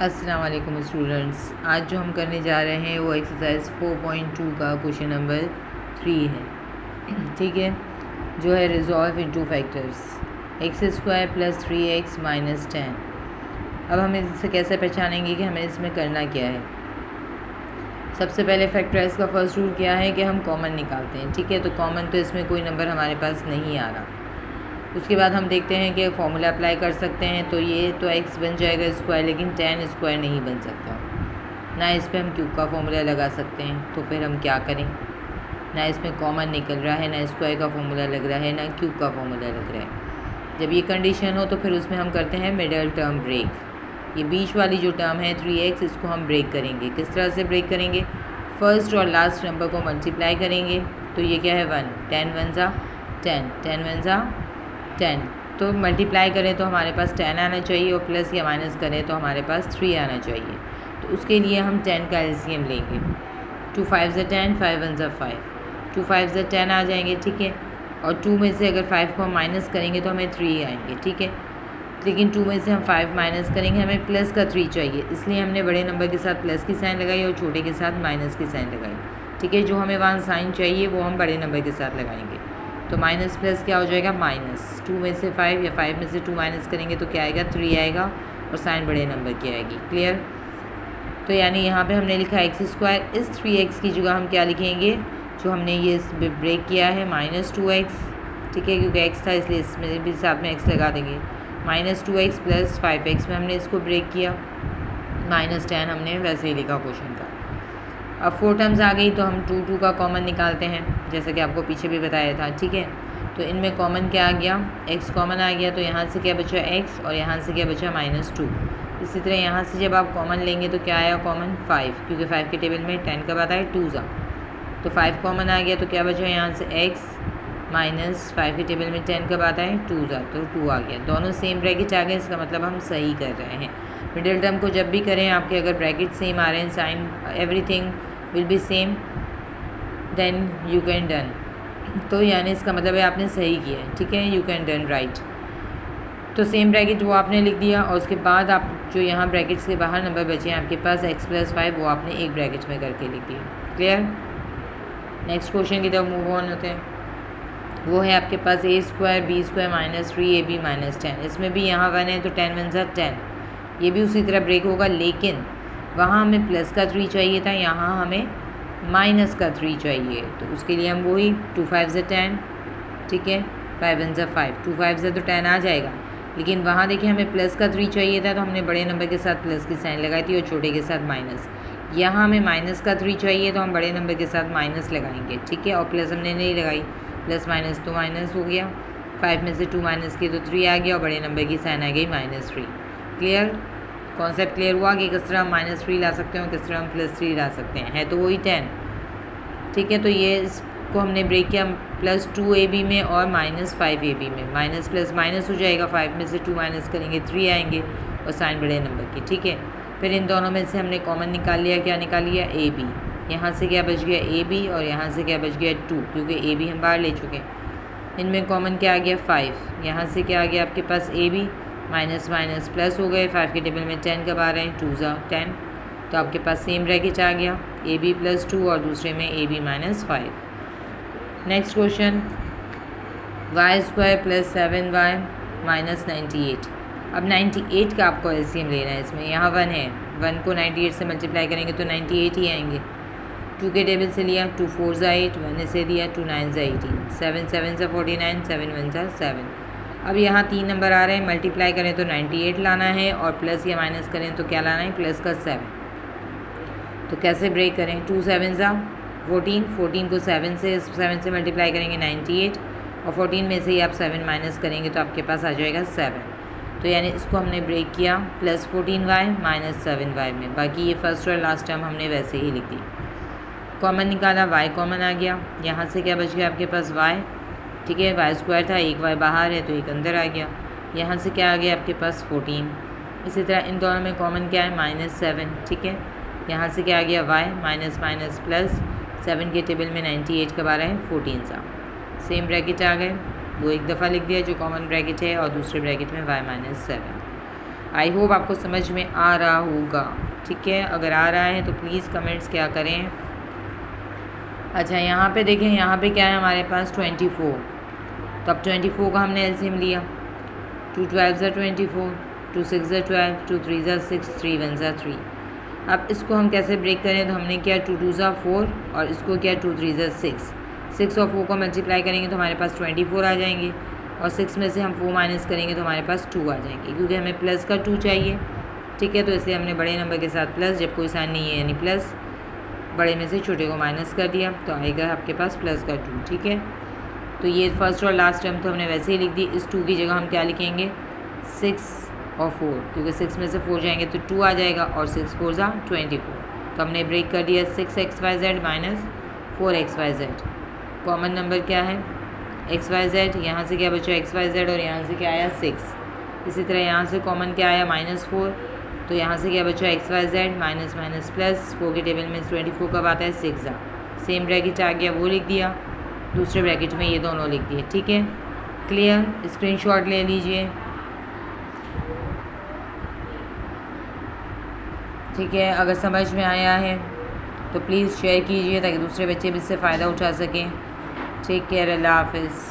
अस्सलाम वालेकुम स्टूडेंट्स। आज जो हम करने जा रहे हैं वो एक्सरसाइज 4.2 का क्वेश्चन नंबर 3 है। ठीक है, जो है resolve into factors x² + 3x - 10। अब हम इससे कैसे पहचानेंगे कि हमें इसमें करना क्या है। सबसे पहले फैक्टराइज का फर्स्ट रूल क्या है कि हम कॉमन निकालते हैं। ठीक है, तो कॉमन तो इसमें कोई नंबर हमारे पास नहीं आ रहा। उसके बाद हम देखते हैं कि फॉर्मूला अप्लाई कर सकते हैं। तो ये तो x बन जाएगा स्क्वायर, लेकिन 10 स्क्वायर नहीं बन सकता ना। इस पर हम क्यूब का फॉर्मूला लगा सकते हैं। तो फिर हम क्या करें, ना इसमें कॉमन निकल रहा है, ना स्क्वायर का फॉर्मूला लग रहा है, ना क्यूब का फॉर्मूला लग रहा है। जब ये कंडीशन हो तो फिर उसमें हम करते हैं मिडल टर्म ब्रेक। ये बीच वाली जो टर्म है 3x, इसको हम ब्रेक करेंगे। किस तरह से ब्रेक करेंगे, फर्स्ट और लास्ट नंबर को मल्टीप्लाई करेंगे। तो ये क्या है 1, 10 1 ज़ा 10, 10 1 ज़ा 10। तो मल्टीप्लाई करें तो हमारे पास 10 आना चाहिए, और प्लस या माइनस करें तो हमारे पास 3 आना चाहिए। तो उसके लिए हम 10 का एलसीएम लेंगे। 2 5 ज़ा 10, 5 1 ज़ा 5, 2 5 ज़ा 10 आ जाएंगे। ठीक है, और 2 में से अगर 5 को हम माइनस करेंगे तो हमें 3 आएंगे। ठीक है, लेकिन 2 में से हम 5 माइनस करेंगे, हमें प्लस का 3 चाहिए, इसलिए हमने बड़े नंबर के साथ प्लस की साइन लगाई और छोटे के साथ माइनस की साइन लगाई। ठीक है, जो हमें वहाँ साइन चाहिए वो हम बड़े नंबर के साथ लगाएंगे। तो माइनस प्लस क्या हो जाएगा माइनस, 2 में से 5 या 5 में से 2 माइनस करेंगे तो क्या आएगा 3 आएगा, और साइन बड़े नंबर की आएगी। क्लियर। तो यानी यहाँ पे हमने लिखा x², इस 3x की जगह हम क्या लिखेंगे, जो हमने ये ब्रेक किया है -2x। ठीक है, क्योंकि x था इसलिए इसमें भी साथ में x लगा देंगे। -2x + 5x में हमने इसको ब्रेक किया। -10 हमने वैसे ही लिखा क्वेश्चन का। अब 4 टर्म्स आ गई तो हम 2 का कॉमन निकालते हैं, जैसे कि आपको पीछे भी बताया था। ठीक है, तो इनमें कॉमन क्या आ गया, x कॉमन आ गया। तो यहाँ से क्या बचा x, और यहाँ से क्या बचा -2। इसी तरह यहाँ से जब आप कॉमन लेंगे तो क्या आया कॉमन 5, क्योंकि 5 के टेबल में 10 कब आता है 2 ज़ा। तो 5 कॉमन आ गया, तो क्या बचा यहाँ से x -5 के टेबल में 10 कब आता है 2 ज़ा, तो 2 आ गया। दोनों सेम ब्रैकेट आ गए, इसका मतलब हम सही कर रहे हैं। मिडिल टर्म को जब भी करें आपके अगर ब्रैकेट सेम आ रहे हैं, sign everything will be same, then you can done. तो यानी इसका मतलब है आपने सही किया है। ठीक है, यू कैन डन राइट। तो सेम ब्रैकेट वो आपने लिख दिया, और उसके बाद आप जो यहाँ ब्रैकेट्स के बाहर नंबर बचे हैं आपके पास x + 5, वो आपने एक ब्रैकेट में करके लिख दिया। क्लियर। नेक्स्ट क्वेश्चन की तरफ मूव ऑन होते हैं। वो है आपके पास a² b² - 3ab - 10। इसमें भी यहाँ 1 है तो 10 1 ज़ा 10, ये भी उसी तरह ब्रेक होगा, लेकिन वहाँ हमें प्लस का 3 चाहिए था, यहाँ हमें माइनस का 3 चाहिए। तो उसके लिए हम वही 2 5 ज़ा 10। ठीक है, 5 1 ज़ा 5, 2 5 ज़ा तो 10 आ जाएगा, लेकिन वहाँ देखिए हमें प्लस का 3 चाहिए था, तो हमने बड़े नंबर के साथ प्लस की साइन लगाई थी और छोटे के साथ माइनस। यहाँ हमें माइनस का 3 चाहिए, तो हम बड़े नंबर के साथ माइनस लगाएंगे। ठीक है, और प्लस हमने नहीं लगाई, प्लस माइनस तो माइनस हो गया। 5 में से 2 माइनस किए तो 3 आ गया, और बड़े नंबर की साइन आ गई -3। क्लियर। कॉन्सेप्ट क्लियर हुआ कि किस तरह हम -3 ला सकते हैं और किस तरह हम +3 ला सकते हैं। है तो वही 10। ठीक है, तो ये इसको हमने ब्रेक किया +2ab में और -5ab में। माइनस प्लस माइनस हो जाएगा, 5 में से 2 माइनस करेंगे 3 आएंगे, और साइन बड़े नंबर की। ठीक है, फिर इन दोनों में से हमने कॉमन निकाल लिया। क्या निकाल लिया ab। यहाँ से क्या बच गया ab, और यहाँ से क्या बच गया 2, क्योंकि ab हम बाहर ले चुके हैं। इनमें कॉमन क्या आ गया 5, यहाँ से क्या आ गया आपके पास ab, माइनस माइनस प्लस हो गए। 5 के टेबल में 10 कब आ रहे हैं 2 ज़ा 10, तो आपके पास सेम ब्रैकेट आ गया ab + 2, और दूसरे में ab - 5। Next question, y² + 7y - 98। अब 98 का आपको एलसीएम लेना है। इसमें यहाँ 1 है, 1 को 98 से मल्टीप्लाई करेंगे तो 98 ही आएंगे। 2 के टेबल से लिया, 2 4 ज़ा 8, 1 इसे दिया, 2 9 ज़ा 18, 7 7 ज़ा 49, 7 1 ज़ा 7। अब यहाँ 3 नंबर आ रहे हैं, मल्टीप्लाई करें तो 98 लाना है, और प्लस या माइनस करें तो क्या लाना है प्लस का 7। तो कैसे ब्रेक करें, 2 7 ज़ा 14, 14 को 7 से मल्टीप्लाई करेंगे 98, और 14 में से ही आप 7 माइनस करेंगे तो आपके पास आ जाएगा 7। तो यानी इसको हमने ब्रेक किया +14y - 7y में। बाकी ये फर्स्ट और लास्ट टर्म हमने वैसे ही लिख दी। कॉमन निकाला, y कॉमन आ गया। यहाँ से क्या बच गया आपके पास y। ठीक है, y² था, एक y बाहर है तो एक अंदर आ गया। यहाँ से क्या आ गया आपके पास 14। इसी तरह इन दोनों में कॉमन क्या है -7। ठीक है, यहाँ से क्या आ गया y, माइनस माइनस प्लस, 7 के टेबल में 98 कब आ रहा है 14 सा। सेम ब्रैकेट आ गए, वो एक दफ़ा लिख दिया जो कॉमन ब्रैकेट है, और दूसरे ब्रैकेट में y - 7। आई होप आपको समझ में आ रहा होगा। ठीक है, अगर आ रहा है तो प्लीज़ कमेंट्स क्या करें। अच्छा, यहाँ पे देखें, यहाँ पे क्या है हमारे पास 24। तो अब 24 का हमने एलसीएम लिया। 2 12 24, 2 6 12, 2 3 6, 3 1 3। अब इसको हम कैसे ब्रेक करें, तो हमने किया 2 2 4 और इसको किया 2 3 6। 6 और 4 को मल्टीप्लाई करेंगे तो हमारे पास 24 आ जाएंगे, और 6 में से हम 4 माइनस करेंगे तो हमारे पास 2 आ जाएंगे, क्योंकि हमें प्लस का 2 चाहिए। ठीक है, तो इसलिए हमने बड़े नंबर के साथ प्लस, जब कोई साइन नहीं है यानी प्लस, बड़े में से छोटे को माइनस कर दिया तो आएगा आपके पास प्लस का 2। ठीक है, तो ये फर्स्ट और लास्ट टर्म तो हमने वैसे ही लिख दी। इस 2 की जगह हम क्या लिखेंगे, 6 और 4, क्योंकि 6 में से 4 जाएंगे तो 2 आ जाएगा, और 6 4 जा 24। तो हमने ब्रेक कर दिया 6xyz minus 4xyz। Common number क्या है, xyz। यहाँ से क्या बचा xyz, और यहाँ से क्या आया 6। इसी तरह यहाँ से कॉमन क्या आया -4, तो यहाँ से क्या बचा xyz माइनस माइनस प्लस। 4 के टेबल में 24 कब आता है, 6 जा। सेम ब्रैकेट आ गया, वो लिख दिया, दूसरे ब्रैकेट में ये दोनों लिख दिए। ठीक है, क्लियर, स्क्रीनशॉट ले लीजिए। ठीक है, अगर समझ में आया है तो प्लीज़ शेयर कीजिए ताकि दूसरे बच्चे भी इससे फ़ायदा उठा सकें। टेक केयर, अल्लाह हाफ़िज़।